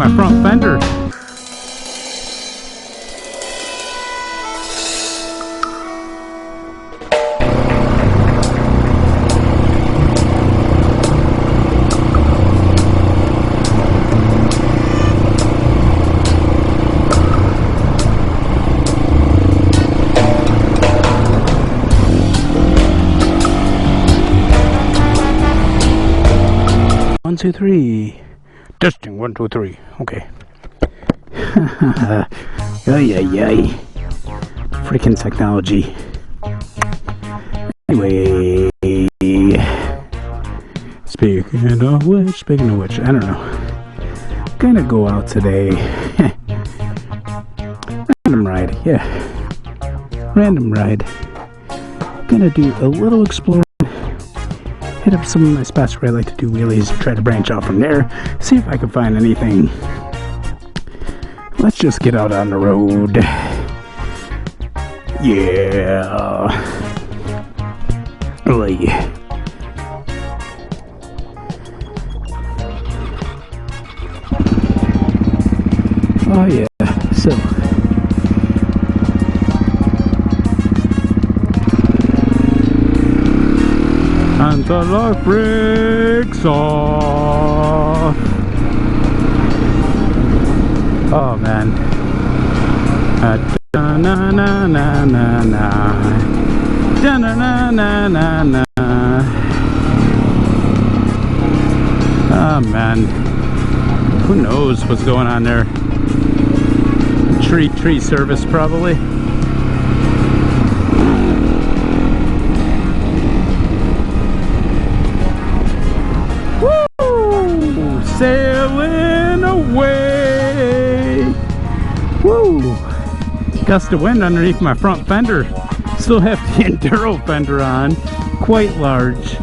my front fender. One, two, three. Testing 1, 2, 3. Okay. Ay. Freaking technology. Anyway. Speaking of which, I don't know. Gonna go out today. Random ride, yeah. Random ride. Gonna do a little exploring. Hit up some of my spots where I like to do wheelies, try to branch out from there, see if I can find anything. Let's just get out on the road. Yeah. Oy. Oh yeah, so and the lock breaks off. Oh man. Da na na na na na. Da na na na na na. Oh man. Who knows what's going on there? Tree service probably. Sailing away. Woo! Gust of wind underneath my front fender. Still have the enduro fender on. Quite large.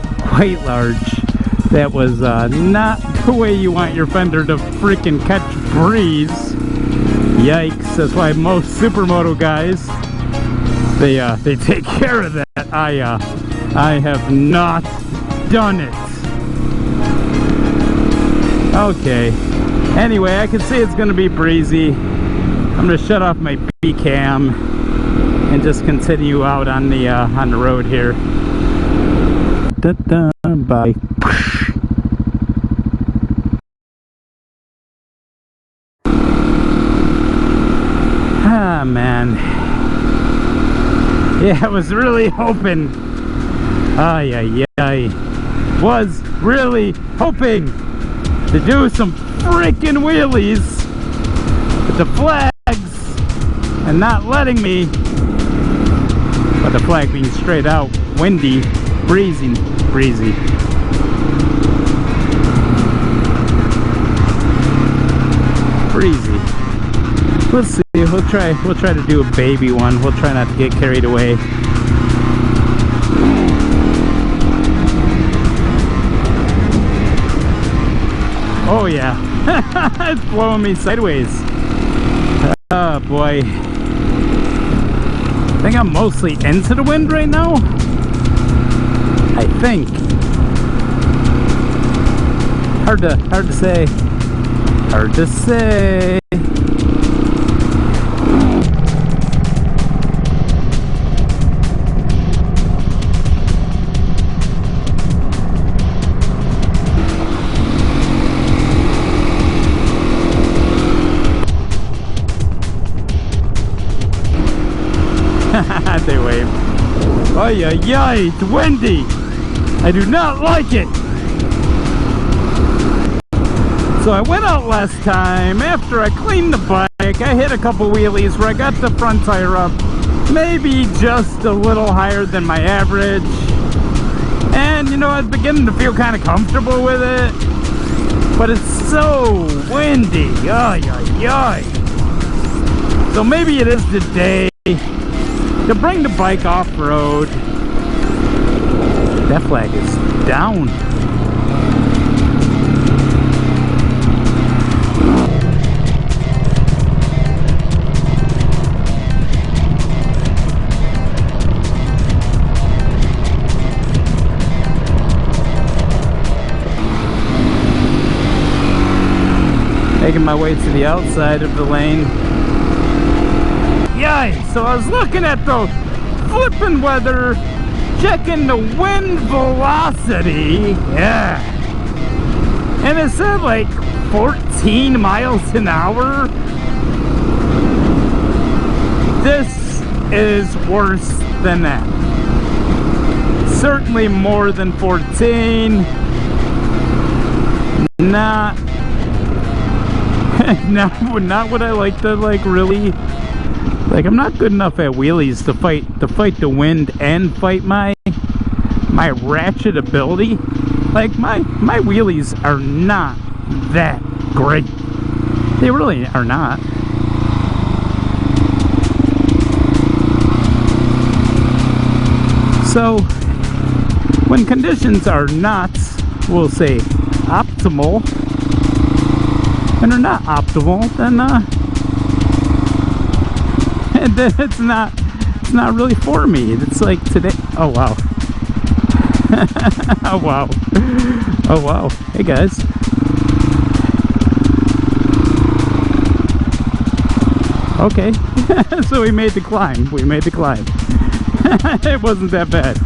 That was not the way you want your fender to freaking catch breeze. Yikes! That's why most supermoto guys they take care of that. I have not done it. Okay, anyway, I can see it's gonna be breezy. I'm gonna shut off my B cam and just continue out on the road here. Bye. Ah man, yeah, I was really hoping. Was really hoping to do some freaking wheelies with the flags and not letting me, but the flag being straight out, windy, breezy. Let's see, we'll try to do a baby one. We'll try not to get carried away. Oh yeah, it's blowing me sideways. Oh boy. I think I'm mostly into the wind right now. I think. Hard to say. Hard to say. They wave. Oh yeah, it's windy. I do not like it. So I went out last time after I cleaned the bike. I hit a couple wheelies where I got the front tire up, maybe just a little higher than my average. And you know, I was beginning to feel kind of comfortable with it, but it's so windy. So maybe it is the day to bring the bike off-road. That flag is down. Hey making my way to the outside of the lane. Yikes! So I was looking at the flipping weather, checking the wind velocity. Yeah. And it said like 14 miles an hour. This is worse than that. Certainly more than 14. Not what I like to like really like. I'm not good enough at wheelies to fight the wind and fight my ratchet ability. Like my wheelies are not that great. They really are not. So when conditions are not, we'll say, optimal, and they're not optimal, then it's not really for me. It's like today. Oh wow. Oh wow. Oh wow. Hey guys. Okay. So we made the climb. It wasn't that bad.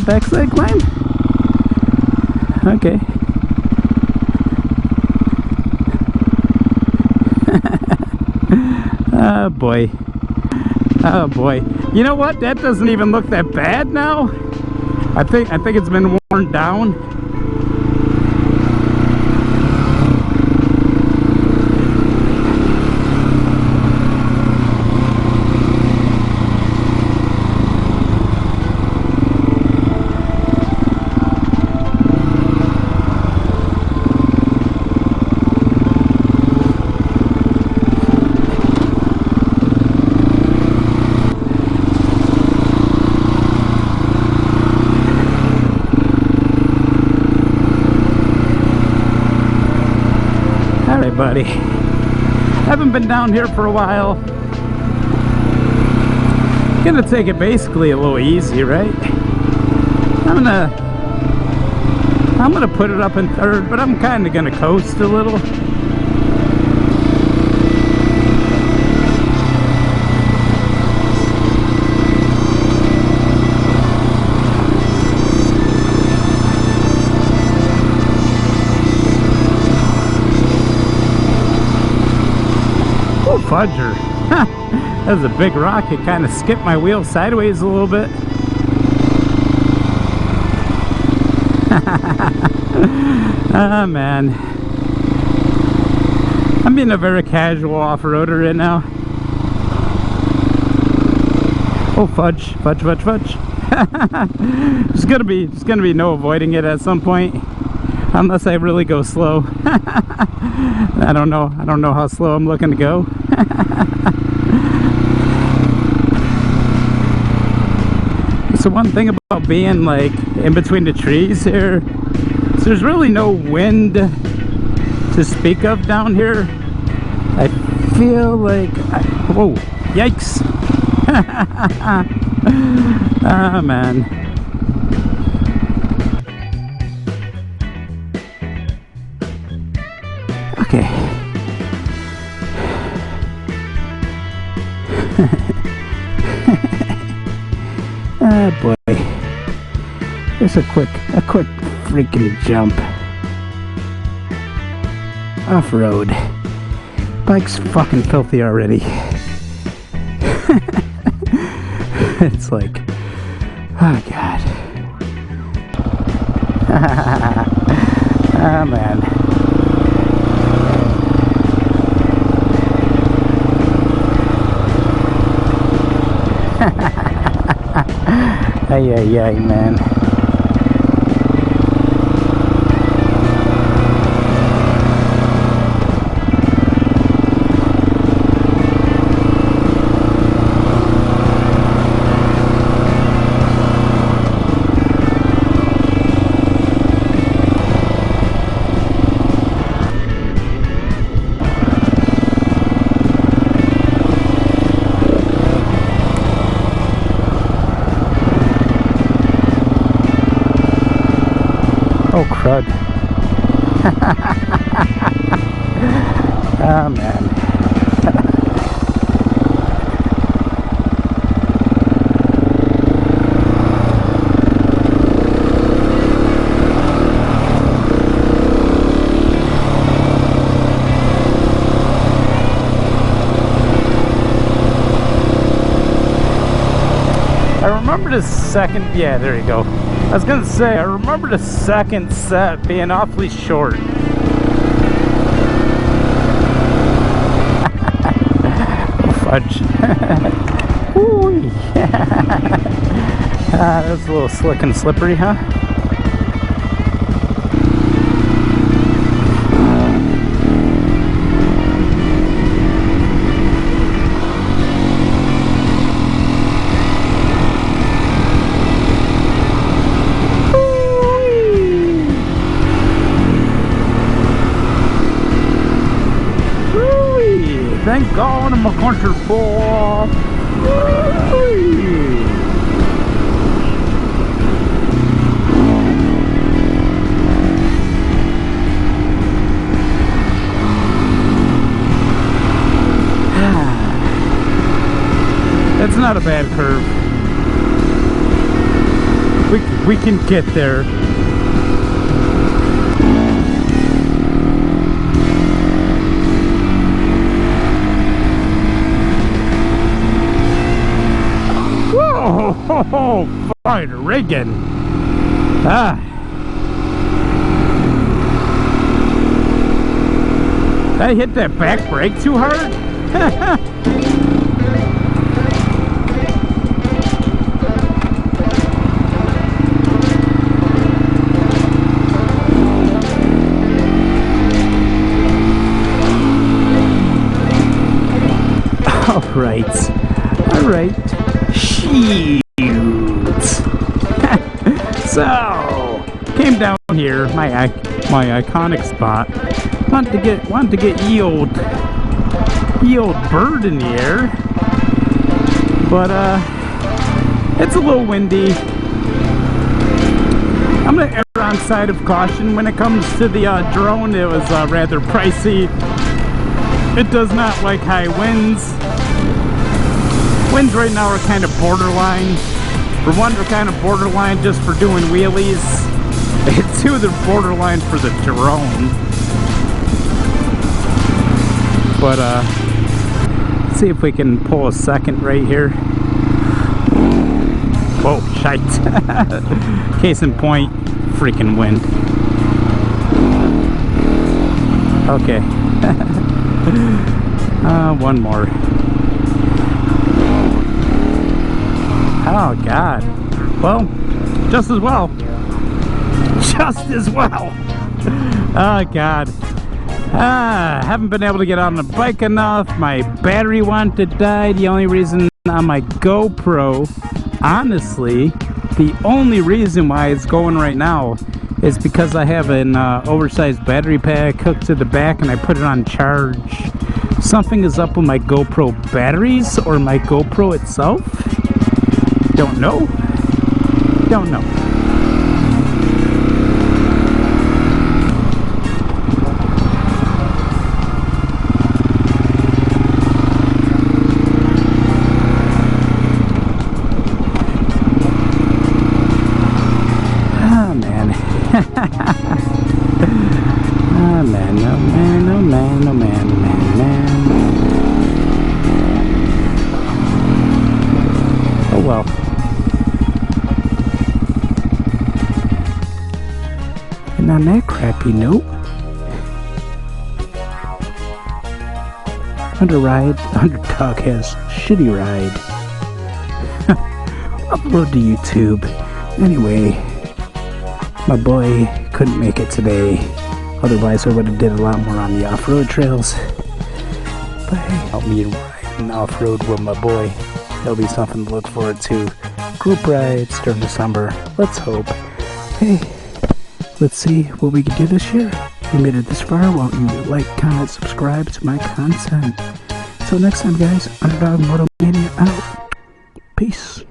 Backside climb? Okay. Oh boy. Oh boy. You know what? That doesn't even look that bad now. I think it's been worn down. Alright buddy, haven't been down here for a while. Gonna take it basically a little easy, right? I'm gonna put it up in third, but I'm kinda gonna coast a little. Fudger. That was a big rock. It kind of skipped my wheel sideways a little bit. Ah, man. I'm being a very casual off-roader right now. Oh, fudge. Fudge, fudge, fudge. There's gonna be no avoiding it at some point. Unless I really go slow. I don't know how slow I'm looking to go. So one thing about being like in between the trees here, so there's really no wind to speak of down here. I feel like whoa, yikes. Ah, man. Okay. Ah, boy. Just a quick freaking jump. Off-road. Bike's fucking filthy already. It's like, oh god. Ah, man. Ay, ay, ay, man. Oh crud. Ah, man. I remember the second, yeah, there you go. I was gonna say, I remember the second set being awfully short. Fudge. Ooh, yeah. That's a little slick and slippery, huh? Thank God I'm a country boy. That's not a bad curve. We can get there. Oh, fine, Reagan. Ah. I hit that back brake too hard? All right. Shoot. So, came down here, my iconic spot. Wanted to get ye old bird in the air, but it's a little windy. I'm gonna err on side of caution when it comes to the drone. It was rather pricey. It does not like high winds. Winds right now are kind of borderline. For one, they're kind of borderline just for doing wheelies. And two, they're borderline for the drone. But let's see if we can pull a second right here. Whoa, shite. Case in point, freaking wind. Okay. One more. Oh God. Well, just as well. Just as well. Oh God. Haven't been able to get on the bike enough. My battery wanted to die. The only reason on my GoPro, honestly, the only reason why it's going right now is because I have an oversized battery pack hooked to the back and I put it on charge. Something is up with my GoPro batteries or my GoPro itself. Don't know. Don't know. Oh man. Oh man, oh man, oh man, oh man, oh man, man. Oh well. And on that crappy note, Underdog has shitty ride. Upload to YouTube. Anyway, my boy couldn't make it today. Otherwise, I would have did a lot more on the off-road trails. But hey, help me ride and off-road with my boy. That'll be something to look forward to. Group rides during the summer. Let's hope. Hey, let's see what we can do this year. If you made it this far, won't you like, comment, subscribe to my content. Until next time, guys, Underdog Moto Mania out. Peace.